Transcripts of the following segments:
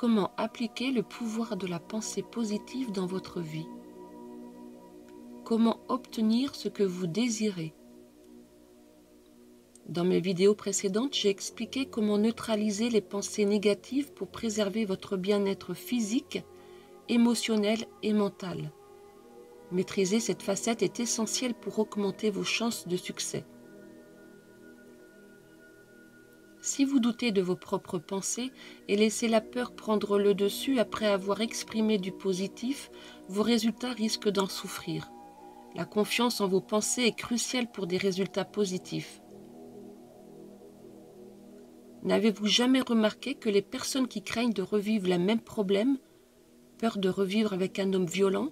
comment appliquer le pouvoir de la pensée positive dans votre vie. Comment obtenir ce que vous désirez. Dans mes vidéos précédentes, j'ai expliqué comment neutraliser les pensées négatives pour préserver votre bien-être physique, émotionnel et mental. Maîtriser cette facette est essentielle pour augmenter vos chances de succès. Si vous doutez de vos propres pensées et laissez la peur prendre le dessus après avoir exprimé du positif, vos résultats risquent d'en souffrir. La confiance en vos pensées est cruciale pour des résultats positifs. N'avez-vous jamais remarqué que les personnes qui craignent de revivre le même problème, peur de revivre avec un homme violent,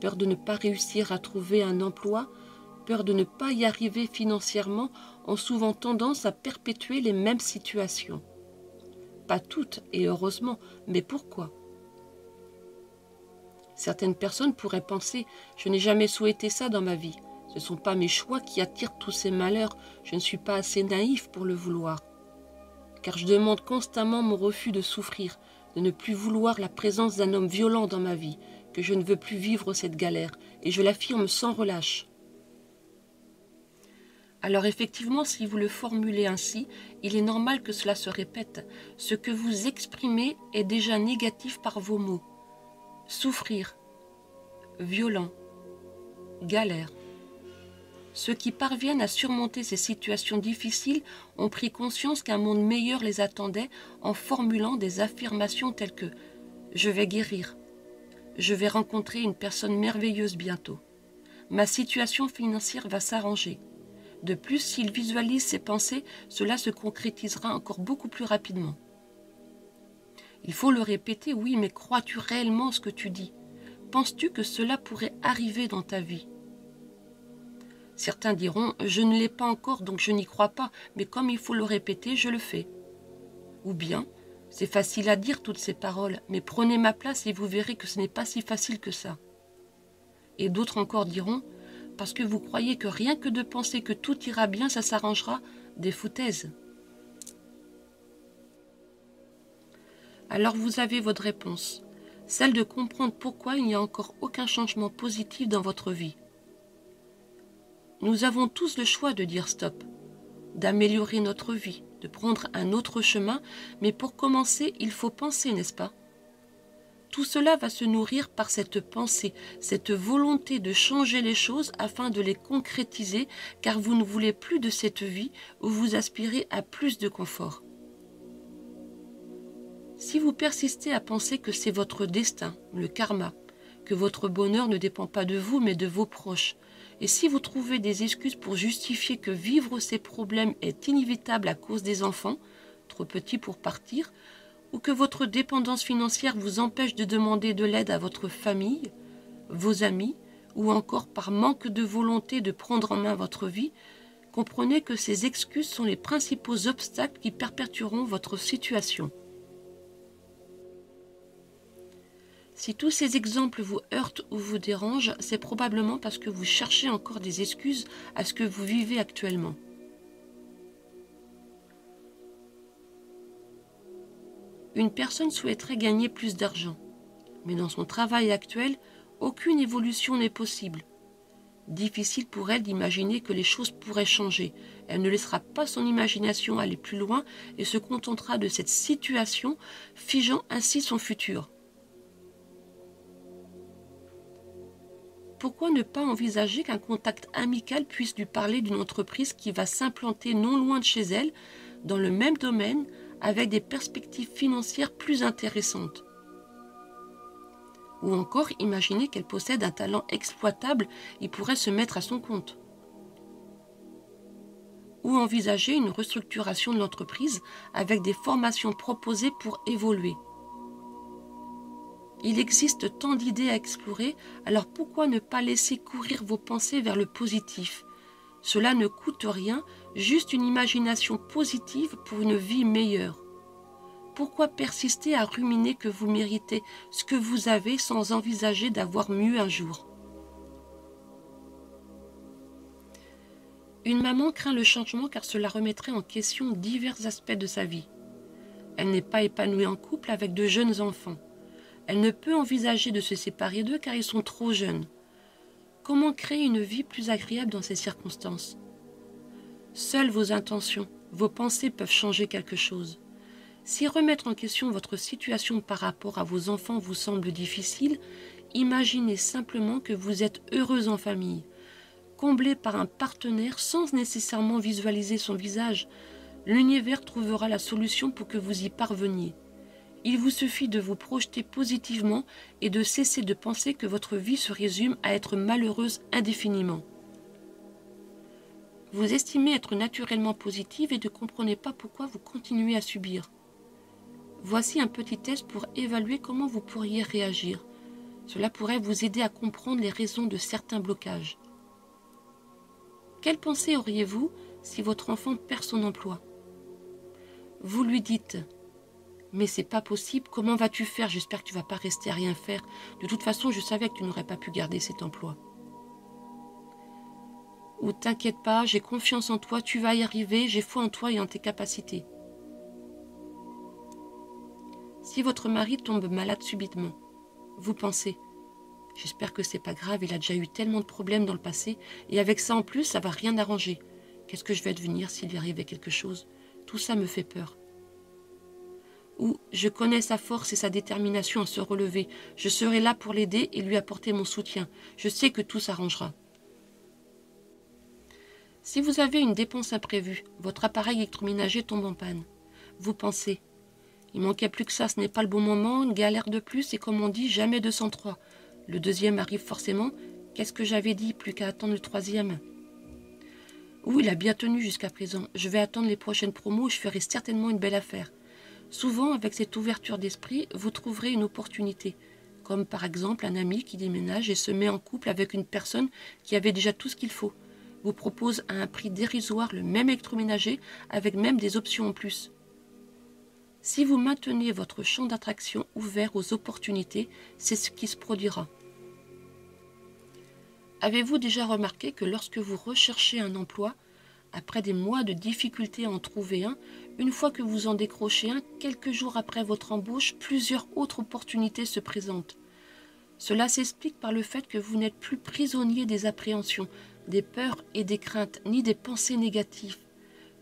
peur de ne pas réussir à trouver un emploi, peur de ne pas y arriver financièrement, ont souvent tendance à perpétuer les mêmes situations? Pas toutes, et heureusement, mais pourquoi? Certaines personnes pourraient penser « Je n'ai jamais souhaité ça dans ma vie. Ce ne sont pas mes choix qui attirent tous ces malheurs. Je ne suis pas assez naïf pour le vouloir. Car je demande constamment mon refus de souffrir, de ne plus vouloir la présence d'un homme violent dans ma vie, que je ne veux plus vivre cette galère, et je l'affirme sans relâche. » Alors effectivement, si vous le formulez ainsi, il est normal que cela se répète. Ce que vous exprimez est déjà négatif par vos mots. Souffrir, violent, galère. Ceux qui parviennent à surmonter ces situations difficiles ont pris conscience qu'un monde meilleur les attendait en formulant des affirmations telles que « Je vais guérir »,« Je vais rencontrer une personne merveilleuse bientôt »,« Ma situation financière va s'arranger ». De plus, s'ils visualisent ces pensées, cela se concrétisera encore beaucoup plus rapidement. Il faut le répéter, oui, mais crois-tu réellement ce que tu dis? Penses-tu que cela pourrait arriver dans ta vie? Certains diront « Je ne l'ai pas encore, donc je n'y crois pas, mais comme il faut le répéter, je le fais. » Ou bien « C'est facile à dire toutes ces paroles, mais prenez ma place et vous verrez que ce n'est pas si facile que ça. » Et d'autres encore diront « Parce que vous croyez que rien que de penser que tout ira bien, ça s'arrangera, des foutaises. » Alors vous avez votre réponse, celle de comprendre pourquoi il n'y a encore aucun changement positif dans votre vie. Nous avons tous le choix de dire stop, d'améliorer notre vie, de prendre un autre chemin, mais pour commencer, il faut penser, n'est-ce pas? Tout cela va se nourrir par cette pensée, cette volonté de changer les choses afin de les concrétiser, car vous ne voulez plus de cette vie où vous aspirez à plus de confort. Si vous persistez à penser que c'est votre destin, le karma, que votre bonheur ne dépend pas de vous mais de vos proches, et si vous trouvez des excuses pour justifier que vivre ces problèmes est inévitable à cause des enfants, trop petits pour partir, ou que votre dépendance financière vous empêche de demander de l'aide à votre famille, vos amis, ou encore par manque de volonté de prendre en main votre vie, comprenez que ces excuses sont les principaux obstacles qui perpétueront votre situation. Si tous ces exemples vous heurtent ou vous dérangent, c'est probablement parce que vous cherchez encore des excuses à ce que vous vivez actuellement. Une personne souhaiterait gagner plus d'argent, mais dans son travail actuel, aucune évolution n'est possible. Difficile pour elle d'imaginer que les choses pourraient changer. Elle ne laissera pas son imagination aller plus loin et se contentera de cette situation, figeant ainsi son futur. Pourquoi ne pas envisager qu'un contact amical puisse lui parler d'une entreprise qui va s'implanter non loin de chez elle, dans le même domaine, avec des perspectives financières plus intéressantes? Ou encore imaginer qu'elle possède un talent exploitable et pourrait se mettre à son compte. Ou envisager une restructuration de l'entreprise avec des formations proposées pour évoluer. Il existe tant d'idées à explorer, alors pourquoi ne pas laisser courir vos pensées vers le positif? Cela ne coûte rien, juste une imagination positive pour une vie meilleure. Pourquoi persister à ruminer que vous méritez ce que vous avez sans envisager d'avoir mieux un jour? Une maman craint le changement car cela remettrait en question divers aspects de sa vie. Elle n'est pas épanouie en couple avec de jeunes enfants. Elle ne peut envisager de se séparer d'eux car ils sont trop jeunes. Comment créer une vie plus agréable dans ces circonstances? Seules vos intentions, vos pensées peuvent changer quelque chose. Si remettre en question votre situation par rapport à vos enfants vous semble difficile, imaginez simplement que vous êtes heureuse en famille, comblée par un partenaire sans nécessairement visualiser son visage. L'univers trouvera la solution pour que vous y parveniez. Il vous suffit de vous projeter positivement et de cesser de penser que votre vie se résume à être malheureuse indéfiniment. Vous estimez être naturellement positive et ne comprenez pas pourquoi vous continuez à subir. Voici un petit test pour évaluer comment vous pourriez réagir. Cela pourrait vous aider à comprendre les raisons de certains blocages. Quelle pensée auriez-vous si votre enfant perd son emploi? Vous lui dites « Mais c'est pas possible, comment vas-tu faire? J'espère que tu vas pas rester à rien faire. De toute façon, je savais que tu n'aurais pas pu garder cet emploi. » Ou « T'inquiète pas, j'ai confiance en toi, tu vas y arriver, j'ai foi en toi et en tes capacités. » Si votre mari tombe malade subitement, vous pensez « J'espère que c'est pas grave, il a déjà eu tellement de problèmes dans le passé, et avec ça en plus, ça va rien arranger. Qu'est-ce que je vais devenir s'il lui arrivait quelque chose? Tout ça me fait peur. » Ou « Je connais sa force et sa détermination à se relever. Je serai là pour l'aider et lui apporter mon soutien. Je sais que tout s'arrangera. » Si vous avez une dépense imprévue, votre appareil électroménager tombe en panne. Vous pensez « Il manquait plus que ça, ce n'est pas le bon moment, une galère de plus et comme on dit, jamais 203. Le deuxième arrive forcément. Qu'est-ce que j'avais dit, plus qu'à attendre le troisième. » Ou « Il a bien tenu jusqu'à présent. Je vais attendre les prochaines promos, je ferai certainement une belle affaire. » Souvent, avec cette ouverture d'esprit, vous trouverez une opportunité, comme par exemple un ami qui déménage et se met en couple avec une personne qui avait déjà tout ce qu'il faut, vous propose à un prix dérisoire le même électroménager avec même des options en plus. Si vous maintenez votre champ d'attraction ouvert aux opportunités, c'est ce qui se produira. Avez-vous déjà remarqué que lorsque vous recherchez un emploi, après des mois de difficultés à en trouver un, une fois que vous en décrochez un, quelques jours après votre embauche, plusieurs autres opportunités se présentent. Cela s'explique par le fait que vous n'êtes plus prisonnier des appréhensions, des peurs et des craintes, ni des pensées négatives.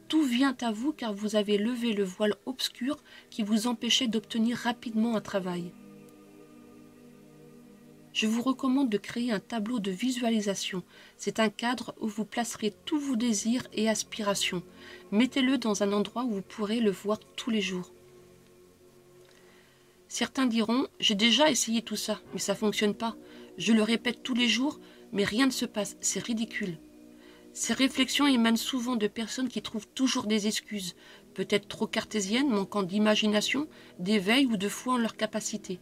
Tout vient à vous car vous avez levé le voile obscur qui vous empêchait d'obtenir rapidement un travail. Je vous recommande de créer un tableau de visualisation. C'est un cadre où vous placerez tous vos désirs et aspirations. Mettez-le dans un endroit où vous pourrez le voir tous les jours. Certains diront « J'ai déjà essayé tout ça, mais ça ne fonctionne pas. Je le répète tous les jours, mais rien ne se passe. C'est ridicule. » Ces réflexions émanent souvent de personnes qui trouvent toujours des excuses, peut-être trop cartésiennes, manquant d'imagination, d'éveil ou de foi en leurs capacités.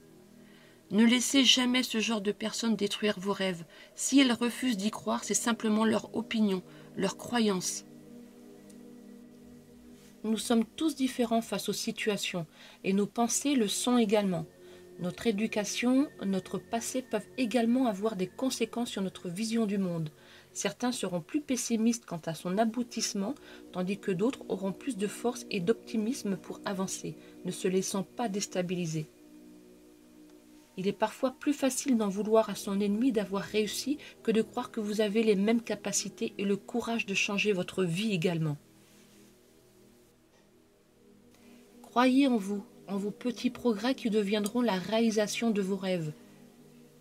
Ne laissez jamais ce genre de personnes détruire vos rêves. Si elles refusent d'y croire, c'est simplement leur opinion, leur croyance. Nous sommes tous différents face aux situations, et nos pensées le sont également. Notre éducation, notre passé peuvent également avoir des conséquences sur notre vision du monde. Certains seront plus pessimistes quant à son aboutissement, tandis que d'autres auront plus de force et d'optimisme pour avancer, ne se laissant pas déstabiliser. Il est parfois plus facile d'en vouloir à son ennemi d'avoir réussi que de croire que vous avez les mêmes capacités et le courage de changer votre vie également. Croyez en vous, en vos petits progrès qui deviendront la réalisation de vos rêves.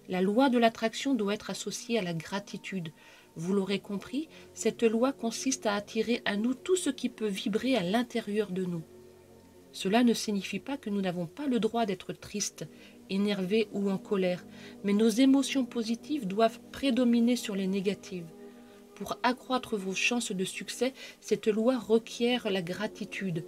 La loi de l'attraction doit être associée à la gratitude. Vous l'aurez compris, cette loi consiste à attirer à nous tout ce qui peut vibrer à l'intérieur de nous. Cela ne signifie pas que nous n'avons pas le droit d'être tristes, énervés ou en colère, mais nos émotions positives doivent prédominer sur les négatives. Pour accroître vos chances de succès, cette loi requiert la gratitude,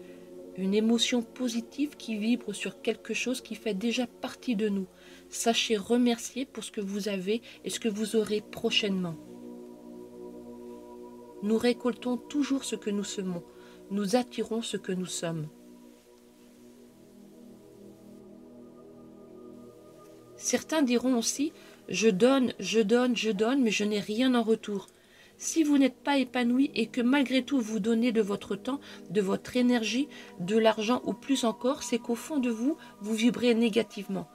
une émotion positive qui vibre sur quelque chose qui fait déjà partie de nous. Sachez remercier pour ce que vous avez et ce que vous aurez prochainement. Nous récoltons toujours ce que nous semons. Nous attirons ce que nous sommes. Certains diront aussi « je donne, mais je n'ai rien en retour ». Si vous n'êtes pas épanoui et que malgré tout vous donnez de votre temps, de votre énergie, de l'argent ou plus encore, c'est qu'au fond de vous, vous vibrez négativement.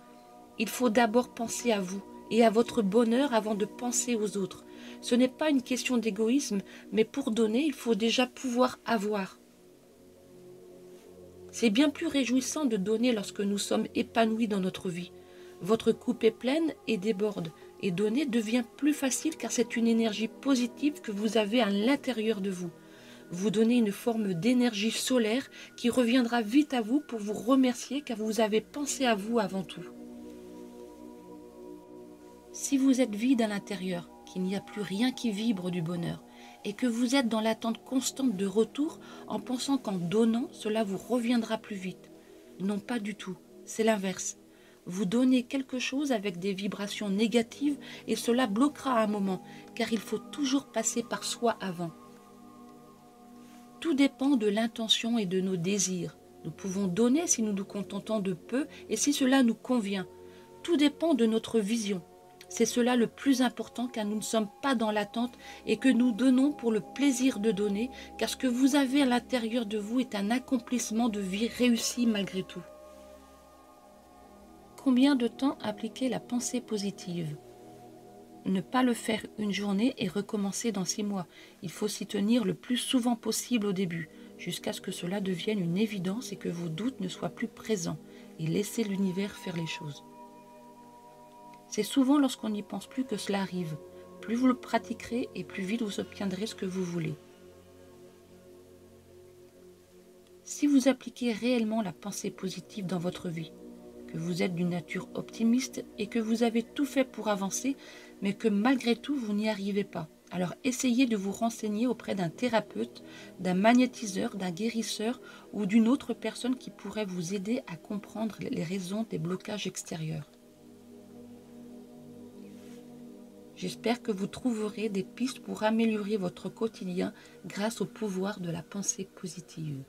Il faut d'abord penser à vous et à votre bonheur avant de penser aux autres. Ce n'est pas une question d'égoïsme, mais pour donner, il faut déjà pouvoir avoir. C'est bien plus réjouissant de donner lorsque nous sommes épanouis dans notre vie. Votre coupe est pleine et déborde, et donner devient plus facile car c'est une énergie positive que vous avez à l'intérieur de vous. Vous donnez une forme d'énergie solaire qui reviendra vite à vous pour vous remercier car vous avez pensé à vous avant tout. Si vous êtes vide à l'intérieur, qu'il n'y a plus rien qui vibre du bonheur, et que vous êtes dans l'attente constante de retour en pensant qu'en donnant, cela vous reviendra plus vite. Non, pas du tout, c'est l'inverse. Vous donnez quelque chose avec des vibrations négatives et cela bloquera un moment, car il faut toujours passer par soi avant. Tout dépend de l'intention et de nos désirs. Nous pouvons donner si nous nous contentons de peu et si cela nous convient. Tout dépend de notre vision. C'est cela le plus important car nous ne sommes pas dans l'attente et que nous donnons pour le plaisir de donner car ce que vous avez à l'intérieur de vous est un accomplissement de vie réussi malgré tout. Combien de temps appliquer la pensée positive? Ne pas le faire une journée et recommencer dans 6 mois. Il faut s'y tenir le plus souvent possible au début, jusqu'à ce que cela devienne une évidence et que vos doutes ne soient plus présents, et laisser l'univers faire les choses. C'est souvent lorsqu'on n'y pense plus que cela arrive. Plus vous le pratiquerez et plus vite vous obtiendrez ce que vous voulez. Si vous appliquez réellement la pensée positive dans votre vie, que vous êtes d'une nature optimiste et que vous avez tout fait pour avancer, mais que malgré tout vous n'y arrivez pas, alors essayez de vous renseigner auprès d'un thérapeute, d'un magnétiseur, d'un guérisseur ou d'une autre personne qui pourrait vous aider à comprendre les raisons des blocages extérieurs. J'espère que vous trouverez des pistes pour améliorer votre quotidien grâce au pouvoir de la pensée positive.